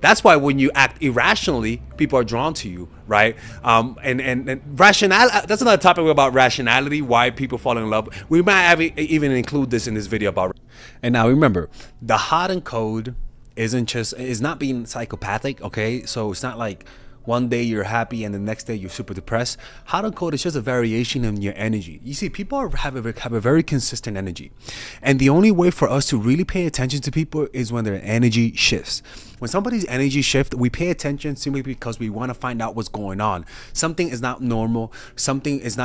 That's why when you act irrationally, people are drawn to you, right? And rationality, that's another topic about rationality, why people fall in love. We might have even include this in this video about. And now remember, the hot and cold is not being psychopathic, okay? So it's not like one day you're happy and the next day you're super depressed. Hot and cold is just a variation in your energy. You see, people have a very consistent energy. And the only way for us to really pay attention to people is when their energy shifts. When somebody's energy shifts, we pay attention simply because we want to find out what's going on. Something is not normal. Something's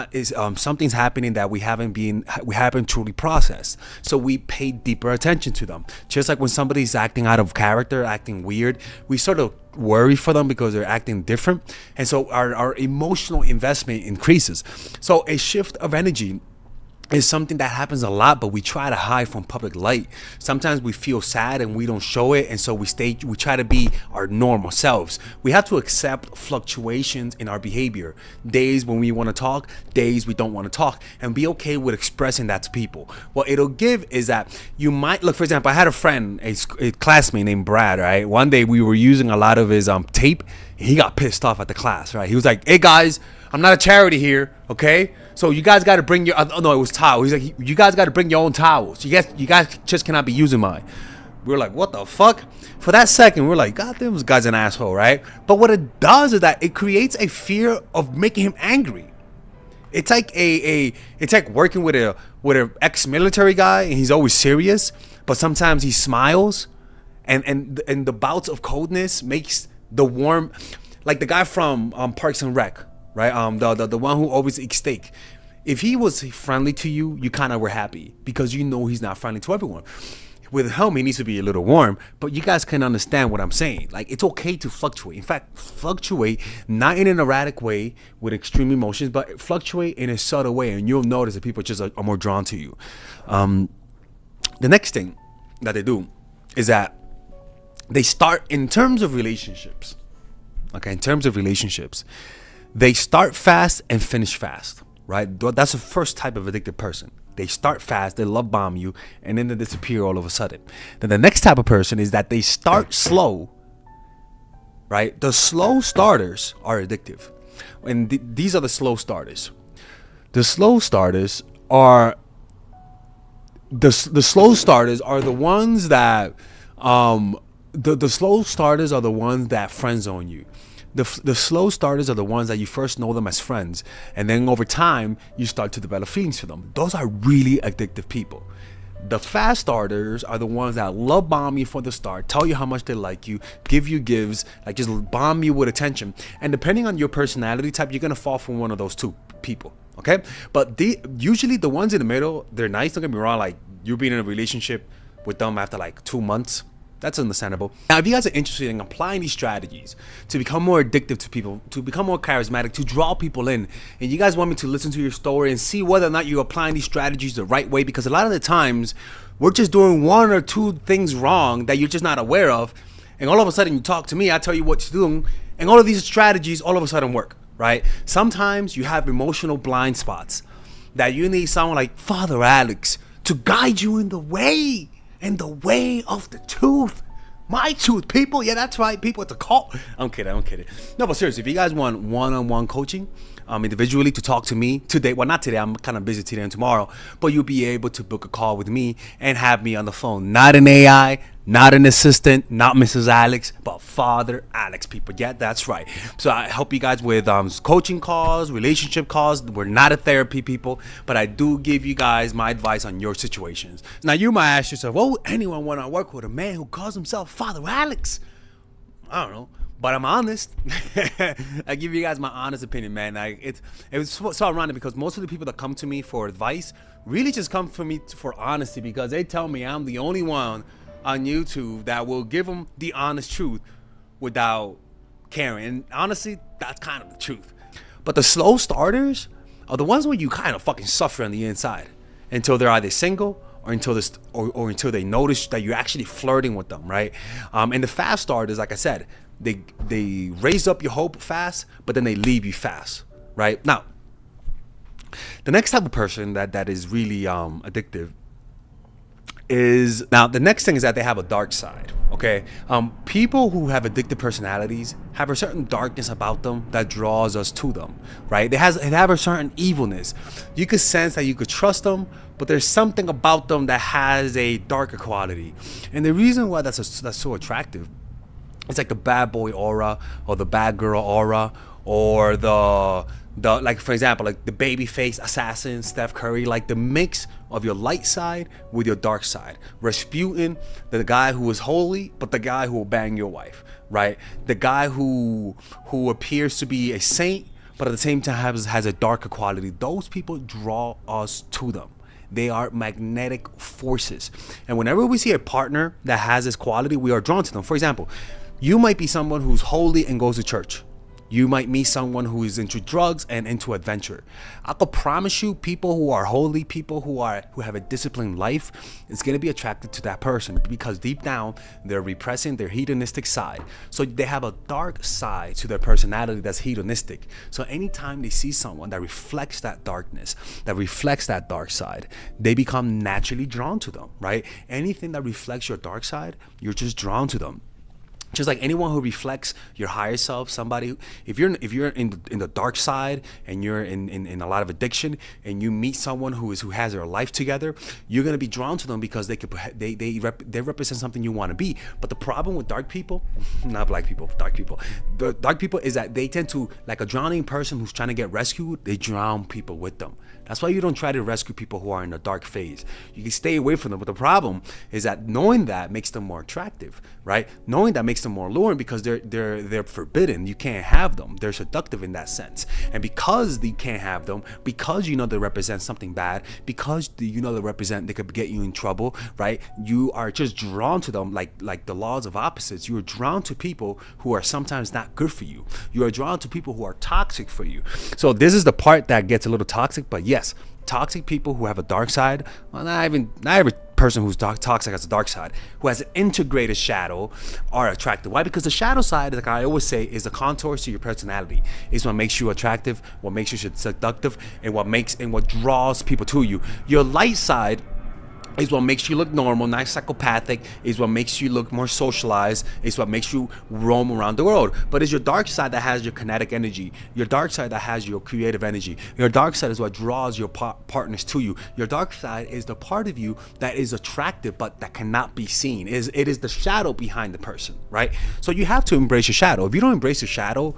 happening that we haven't truly processed. So we pay deeper attention to them. Just like when somebody's acting out of character, acting weird, we sort of worry for them because they're acting different, and so our emotional investment increases. So a shift of energy is something that happens a lot, but we try to hide from public light. Sometimes we feel sad and we don't show it, and so we try to be our normal selves. We have to accept fluctuations in our behavior. Days when we want to talk, days we don't want to talk, and be okay with expressing that to people. What it'll give is that you might look, for example, I had a friend, a classmate named Brad, right? One day we were using a lot of his tape. He got pissed off at the class, right? He was like, "Hey guys, I'm not a charity here, okay? So you guys got to bring your," oh no, it was towel. He's like, "You guys got to bring your own towels. You guys just cannot be using mine." We were like, "What the fuck?" For that second, we were like, "God damn, this guy's an asshole," right? But what it does is that it creates a fear of making him angry. It's like it's like working with a ex-military guy, and he's always serious, but sometimes he smiles, and the bouts of coldness makes the warm, like the guy from Parks and Rec. Right, the one who always eats steak. If he was friendly to you, you kind of were happy because you know he's not friendly to everyone. With him, he needs to be a little warm, but you guys can understand what I'm saying. Like, it's okay to fluctuate. In fact, fluctuate not in an erratic way with extreme emotions, but fluctuate in a subtle way, and you'll notice that people just are more drawn to you. The next thing that they do is that they start in terms of relationships. Okay, in terms of relationships. They start fast and finish fast, right? That's the first type of addicted person. They start fast, they love bomb you, and then they disappear all of a sudden. Then the next type of person is that they start slow, right? The slow starters are addictive. And these are the slow starters. The slow starters are the slow starters are the ones that the slow starters are the ones that friend zone you. The slow starters are the ones that you first know them as friends, and then over time you start to develop feelings for them. Those are really addictive people. The fast starters are the ones that love bomb you for the start, tell you how much they like you, give you gives, like just bomb you with attention. And depending on your personality type, you're gonna fall from one of those two people. Okay, but usually the ones in the middle, they're nice. Don't get me wrong. Like, you're being in a relationship with them after like 2 months. That's understandable. Now, if you guys are interested in applying these strategies to become more addictive to people, to become more charismatic, to draw people in, and you guys want me to listen to your story and see whether or not you're applying these strategies the right way, because a lot of the times we're just doing one or two things wrong that you're just not aware of, and all of a sudden you talk to me, I tell you what to do, and all of these strategies all of a sudden work, right? Sometimes you have emotional blind spots that you need someone like Father Alex to guide you in the way. And the way of the truth. My truth, people. Yeah, that's right, people. It's a cult. I'm kidding. No, but seriously, if you guys want one-on-one coaching, individually, to talk to me today, well, not today, I'm kind of busy today and tomorrow, but you'll be able to book a call with me and have me on the phone. Not an AI, not an assistant, not Mrs. Alex, but Father Alex, people. Yeah, that's right. So I help you guys with coaching calls, relationship calls. We're not a therapy, people, but I do give you guys my advice on your situations. Now, you might ask yourself, well, would anyone want to work with a man who calls himself Father Alex? I don't know. But I'm honest. I give you guys my honest opinion, man. It was so ironic because most of the people that come to me for advice really just come for me for honesty, because they tell me I'm the only one on YouTube that will give them the honest truth without caring. And honestly, that's kind of the truth. But the slow starters are the ones where you kind of fucking suffer on the inside until they're either single or until they notice that you're actually flirting with them, right? And the fast starters, like I said, they raise up your hope fast, but then they leave you fast, right? Now, the next type of person that is really addictive is now the next thing is that they have a dark side. Okay, people who have addictive personalities have a certain darkness about them that draws us to them, right? They have a certain evilness. You could sense that you could trust them, but there's something about them that has a darker quality. And the reason why that's so attractive, it's like the bad boy aura or the bad girl aura, or the like, for example, like the baby face assassin Steph Curry, like the mix of your light side with your dark side. Rasputin, the guy who is holy but the guy who will bang your wife, right? The guy who appears to be a saint but at the same time has a darker quality. Those people draw us to them. They are magnetic forces, and whenever we see a partner that has this quality, we are drawn to them. For example, you might be someone who's holy and goes to church. You might meet someone who is into drugs and into adventure. I could promise you, people who are holy, people who have a disciplined life, is going to be attracted to that person because deep down they're repressing their hedonistic side. So they have a dark side to their personality that's hedonistic. So anytime they see someone that reflects that darkness, that reflects that dark side, they become naturally drawn to them, right? Anything that reflects your dark side, you're just drawn to them. Just like anyone who reflects your higher self, somebody, if you're in the dark side and you're in a lot of addiction, and you meet someone who has their life together, you're gonna be drawn to them because they represent something you want to be. But the problem with dark people, not black people, dark people, the dark people is that they tend to, like a drowning person who's trying to get rescued, they drown people with them. That's why you don't try to rescue people who are in the dark phase. You can stay away from them. But the problem is that knowing that makes them more attractive, right? Knowing that makes them more alluring because they're forbidden. You can't have them. They're seductive in that sense. And because you can't have them, because you know they represent something bad, because you know they could get you in trouble, right? You are just drawn to them like the laws of opposites. You're drawn to people who are sometimes not good for you. You are drawn to people who are toxic for you. So this is the part that gets a little toxic, but yes, toxic people who have a dark side, well, not every person who's toxic has a dark side, who has an integrated shadow, are attractive. Why? Because the shadow side, like I always say, is the contours to your personality. It's what makes you attractive, what makes you seductive, and what draws people to you. Your light side is what makes you look normal, not psychopathic, is what makes you look more socialized, is what makes you roam around the world. But it's your dark side that has your kinetic energy, your dark side that has your creative energy. Your dark side is what draws your partners to you. Your dark side is the part of you that is attractive but that cannot be seen. It is the shadow behind the person, right? So you have to embrace your shadow. If you don't embrace your shadow,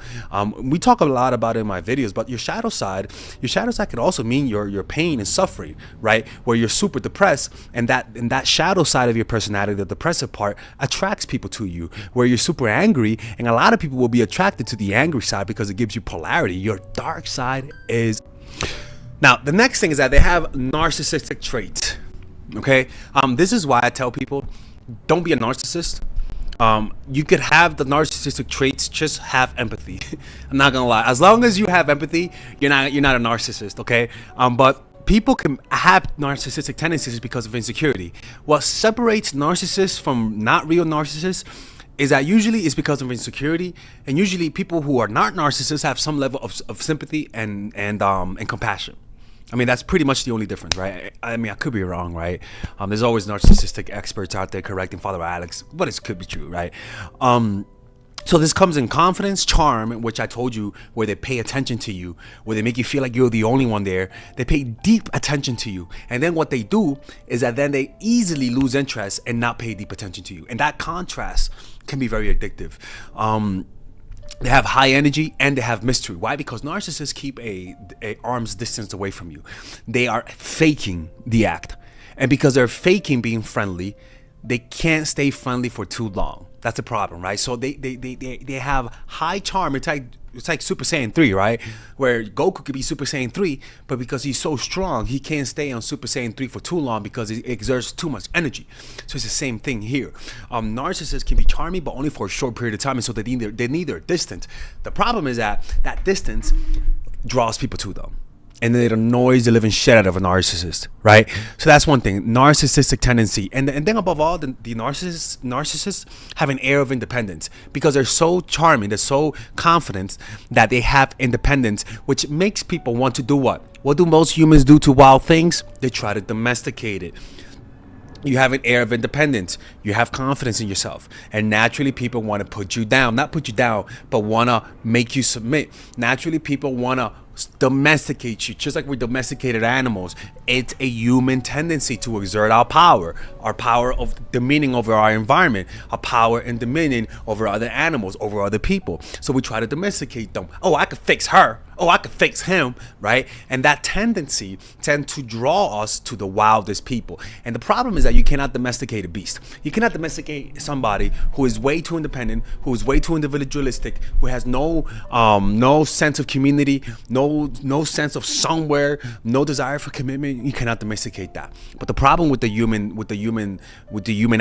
we talk a lot about it in my videos, but your shadow side could also mean your pain and suffering, right? Where you're super depressed, and that shadow side of your personality, the depressive part, attracts people to you. Where you're super angry, and a lot of people will be attracted to the angry side because it gives you polarity. Your dark side is... Now, the next thing is that they have narcissistic traits. Okay, this is why I tell people, don't be a narcissist. You could have the narcissistic traits, just have empathy. I'm not gonna lie. As long as you have empathy, you're not a narcissist. Okay, but people can have narcissistic tendencies because of insecurity. What separates narcissists from not real narcissists is that usually it's because of insecurity, and usually people who are not narcissists have some level of sympathy and compassion. I mean, that's pretty much the only difference, right? I mean, I could be wrong, right? There's always narcissistic experts out there correcting Father Alex, but it could be true, right? So this comes in confidence, charm, which I told you, where they pay attention to you, where they make you feel like you're the only one there. They pay deep attention to you. And then what they do is that then they easily lose interest and not pay deep attention to you. And that contrast can be very addictive. They have high energy and they have mystery. Why? Because narcissists keep a arm's distance away from you. They are faking the act. And because they're faking being friendly, they can't stay friendly for too long. That's the problem, right? So they have high charm. It's like Super Saiyan 3, right? Where Goku could be Super Saiyan 3, but because he's so strong, he can't stay on Super Saiyan 3 for too long because it exerts too much energy. So it's the same thing here. Narcissists can be charming, but only for a short period of time, and so they need their distance. The problem is that distance draws people to them, and then it annoys the living shit out of a narcissist, right? So that's one thing, narcissistic tendency. And then above all, the narcissists have an air of independence because they're so charming, they're so confident that they have independence, which makes people want to do what? What do most humans do to wild things? They try to domesticate it. You have an air of independence. You have confidence in yourself. And naturally, people want to put you down. Not put you down, but want to make you submit. Naturally, people want to domesticate you, just like we domesticated animals. It's a human tendency to exert our power of dominion over our environment, our power and dominion over other animals, over other people. So we try to domesticate them. Oh, I could fix her. Oh, I could fix him, right? And that tendency tends to draw us to the wildest people. And the problem is that you cannot domesticate a beast. You cannot domesticate somebody who is way too independent, who is way too individualistic, who has no sense of community, no sense of somewhere, no desire for commitment. You cannot domesticate that. But the problem with the human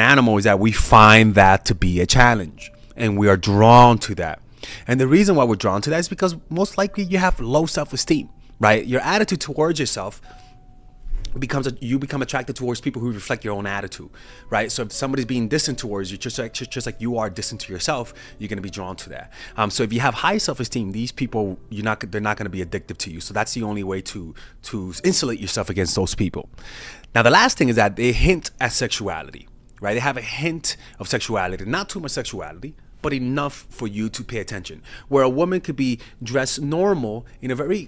animal is that we find that to be a challenge, and we are drawn to that. And the reason why we're drawn to that is because most likely you have low self-esteem, right? Your attitude towards yourself you become attracted towards people who reflect your own attitude, right? So if somebody's being distant towards you, just like you are distant to yourself, you're going to be drawn to that. So if you have high self-esteem, these people, they're not going to be addictive to you. So that's the only way to insulate yourself against those people. Now, the last thing is that they hint at sexuality, right? They have a hint of sexuality, not too much sexuality, but enough for you to pay attention. Where a woman could be dressed normal in a very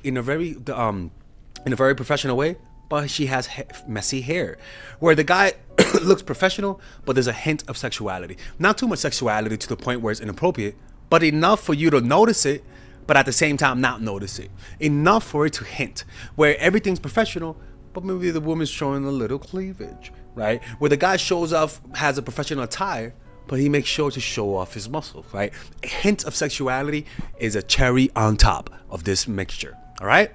professional way, but she has messy hair. Where the guy looks professional, but there's a hint of sexuality. Not too much sexuality to the point where it's inappropriate, but enough for you to notice it, but at the same time not notice it. Enough for it to hint. Where everything's professional, but maybe the woman's showing a little cleavage, right? Where the guy shows off, has a professional attire, but he makes sure to show off his muscles, right? A hint of sexuality is a cherry on top of this mixture, all right?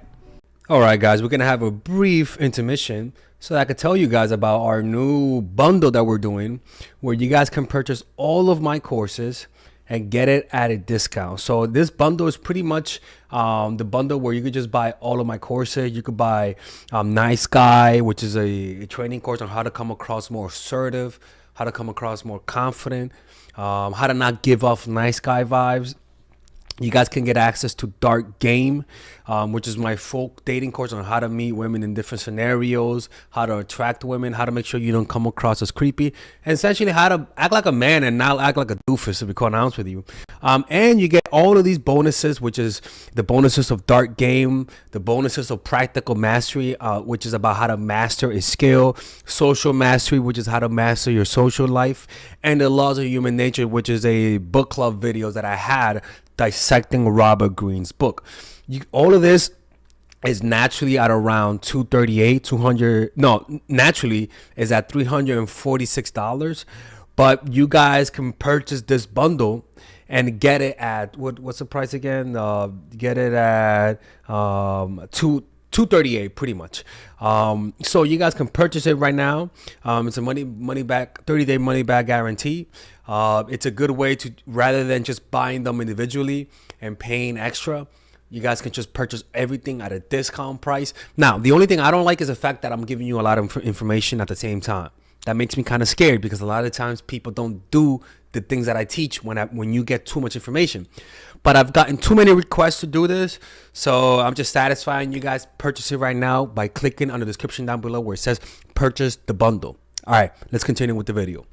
All right, guys, we're going to have a brief intermission so that I could tell you guys about our new bundle that we're doing, where you guys can purchase all of my courses and get it at a discount. So this bundle is pretty much the bundle where you could just buy all of my courses. You could buy Nice Guy, which is a training course on how to come across more assertive, how to come across more confident, how to not give off nice guy vibes. You guys can get access to Dark Game, which is my folk dating course on how to meet women in different scenarios, how to attract women, how to make sure you don't come across as creepy, and essentially how to act like a man and not act like a doofus, to be quite honest with you. And you get all of these bonuses, which is the bonuses of Dark Game, the bonuses of Practical Mastery, which is about how to master a skill, Social Mastery, which is how to master your social life, and the Laws of Human Nature, which is a book club videos that I had dissecting Robert Greene's book. All of this is naturally at around naturally is at $346, but you guys can purchase this bundle and get it at what's the price again? Get it at $238 pretty much. So you guys can purchase it right now. It's a money back 30-day money back guarantee. It's a good way to, rather than just buying them individually and paying extra, you guys can just purchase everything at a discount price. Now, the only thing I don't like is the fact that I'm giving you a lot of information at the same time. That makes me kind of scared, because a lot of times people don't do the things that I teach when you get too much information. But I've gotten too many requests to do this, so I'm just satisfying you guys. Purchase it right now by clicking on the description down below where it says purchase the bundle. All right, let's continue with the video.